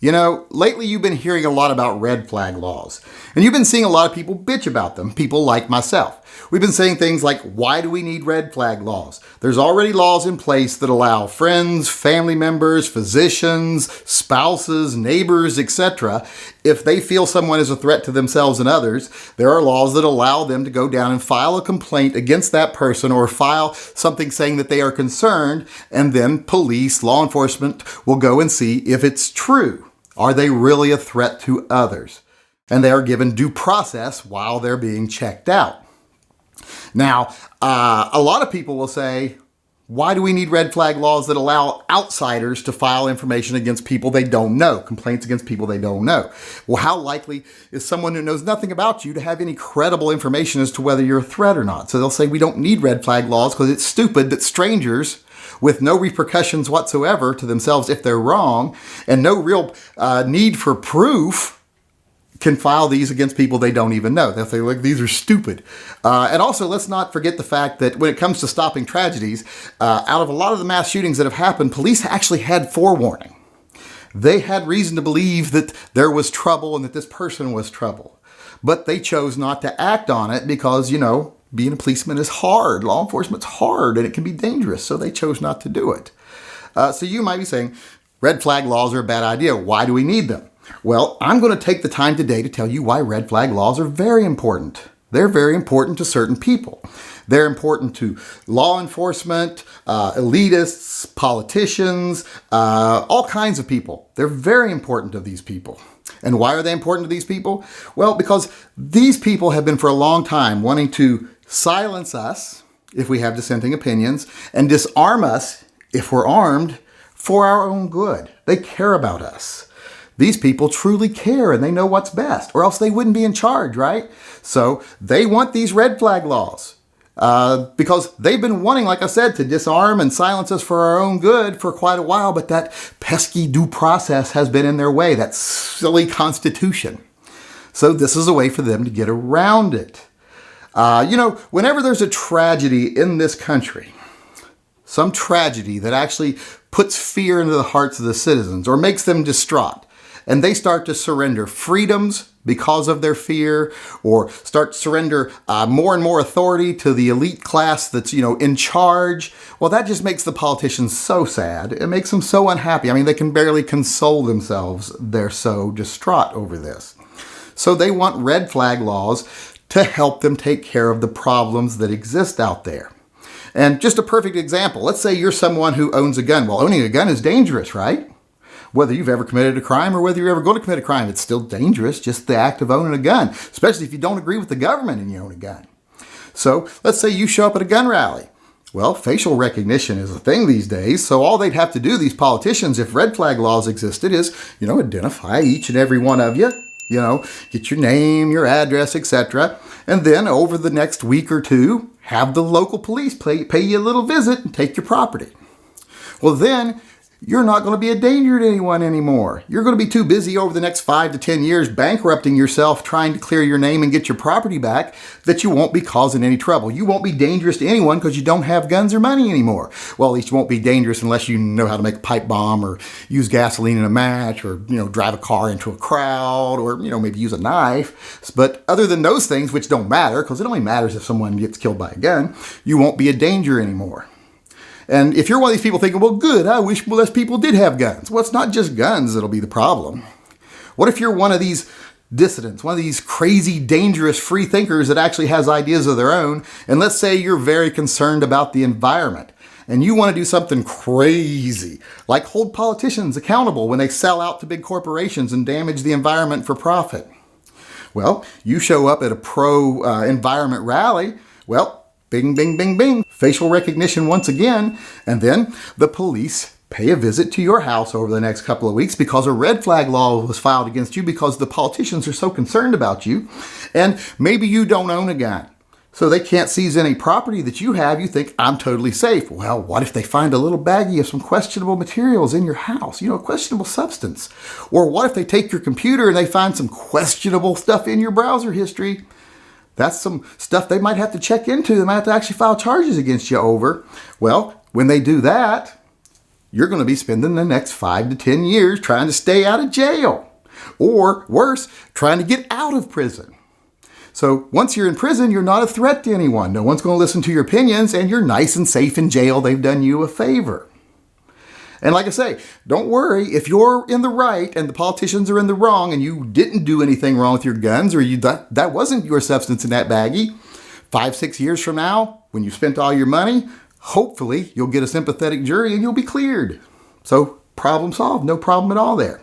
You know, lately you've been hearing a lot about red flag laws, and you've been seeing a lot of people bitch about them, people like myself. We've been saying things like, why do we need red flag laws? There's already laws in place that allow friends, family members, physicians, spouses, neighbors, etc. If they feel someone is a threat to themselves and others, there are laws that allow them to go down and file a complaint against that person or file something saying that they are concerned, and then police, law enforcement will go and see if it's true. Are they really a threat to others? And they are given due process while they're being checked out. Now, a lot of people will say, why do we need red flag laws that allow outsiders to file information against people they don't know, complaints against people they don't know? Well, how likely is someone who knows nothing about you to have any credible information as to whether you're a threat or not? So they'll say we don't need red flag laws because it's stupid that strangers with no repercussions whatsoever to themselves if they're wrong and no real need for proof can file these against people they don't even know. They'll say, look, these are stupid. And also, let's not forget the fact that when it comes to stopping tragedies, out of a lot of the mass shootings that have happened, police actually had forewarning. They had reason to believe that there was trouble and that this person was trouble. But they chose not to act on it because, you know, being a policeman is hard. Law enforcement's hard and it can be dangerous. So they chose not to do it. So you might be saying, red flag laws are a bad idea. Why do we need them? Well, I'm going to take the time today to tell you why red flag laws are very important. They're very important to certain people. They're important to law enforcement, elitists, politicians, all kinds of people. They're very important to these people. And why are they important to these people? Well, because these people have been for a long time wanting to silence us if we have dissenting opinions and disarm us if we're armed for our own good. They care about us. These people truly care and they know what's best, or else they wouldn't be in charge, right? So they want these red flag laws because they've been wanting, like I said, to disarm and silence us for our own good for quite a while, but that pesky due process has been in their way, that silly Constitution. So this is a way for them to get around it. Whenever there's a tragedy in this country, some tragedy that actually puts fear into the hearts of the citizens or makes them distraught, and they start to surrender freedoms because of their fear, or start to surrender more and more authority to the elite class that's, in charge. Well, that just makes the politicians so sad. It makes them so unhappy. I mean, they can barely console themselves. They're so distraught over this. So they want red flag laws to help them take care of the problems that exist out there. And just a perfect example, let's say you're someone who owns a gun. Well, owning a gun is dangerous, right? Whether you've ever committed a crime or whether you're ever going to commit a crime, it's still dangerous, just the act of owning a gun, especially if you don't agree with the government and you own a gun. So let's say you show up at a gun rally. Well, facial recognition is a thing these days, so all they'd have to do, these politicians, if red flag laws existed, is, identify each and every one of you, get your name, your address, etc. And then over the next week or two, have the local police pay you a little visit and take your property. Well, then you're not going to be a danger to anyone anymore. You're going to be too busy over the next 5 to 10 years bankrupting yourself, trying to clear your name and get your property back, that you won't be causing any trouble. You won't be dangerous to anyone because you don't have guns or money anymore. Well, at least you won't be dangerous unless you know how to make a pipe bomb or use gasoline in a match or, drive a car into a crowd or, maybe use a knife. But other than those things, which don't matter because it only matters if someone gets killed by a gun, you won't be a danger anymore. And if you're one of these people thinking, well, good, I wish less people did have guns. Well, it's not just guns that'll be the problem. What if you're one of these dissidents, one of these crazy, dangerous free thinkers that actually has ideas of their own, and let's say you're very concerned about the environment, and you want to do something crazy, like hold politicians accountable when they sell out to big corporations and damage the environment for profit. Well, you show up at a pro-environment rally, well, bing, bing, bing, bing, facial recognition once again, and then the police pay a visit to your house over the next couple of weeks because a red flag law was filed against you because the politicians are so concerned about you, and maybe you don't own a gun. So they can't seize any property that you have. You think, I'm totally safe. Well, what if they find a little baggie of some questionable materials in your house, a questionable substance? Or what if they take your computer and they find some questionable stuff in your browser history? That's some stuff they might have to check into. They might have to actually file charges against you over. Well, when they do that, you're going to be spending the next 5 to 10 years trying to stay out of jail. Or worse, trying to get out of prison. So once you're in prison, you're not a threat to anyone. No one's going to listen to your opinions, and you're nice and safe in jail. They've done you a favor. And like I say, don't worry if you're in the right and the politicians are in the wrong and you didn't do anything wrong with your guns or that wasn't your substance in that baggie. 5, 6 years from now, when you spent all your money, hopefully you'll get a sympathetic jury and you'll be cleared. So problem solved, no problem at all there.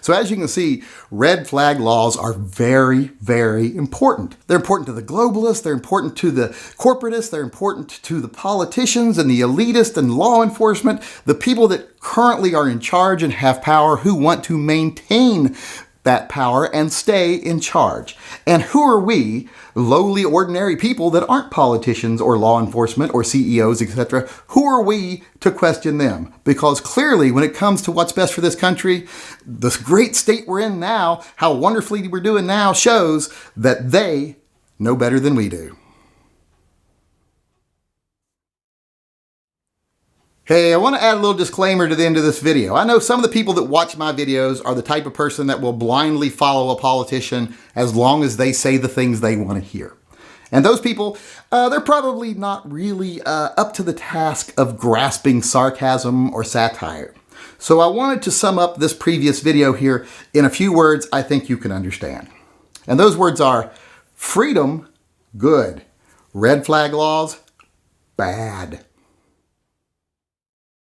So as you can see, red flag laws are very, very important. They're important to the globalists, they're important to the corporatists, they're important to the politicians and the elitists and law enforcement, the people that currently are in charge and have power who want to maintain that power and stay in charge. And who are we, lowly, ordinary people that aren't politicians or law enforcement or CEOs, etc., who are we to question them? Because clearly, when it comes to what's best for this country, this great state we're in now, how wonderfully we're doing now, shows that they know better than we do. Hey, I want to add a little disclaimer to the end of this video. I know some of the people that watch my videos are the type of person that will blindly follow a politician as long as they say the things they want to hear. And those people, they're probably not really up to the task of grasping sarcasm or satire. So I wanted to sum up this previous video here in a few words I think you can understand. And those words are freedom, good. Red flag laws, bad.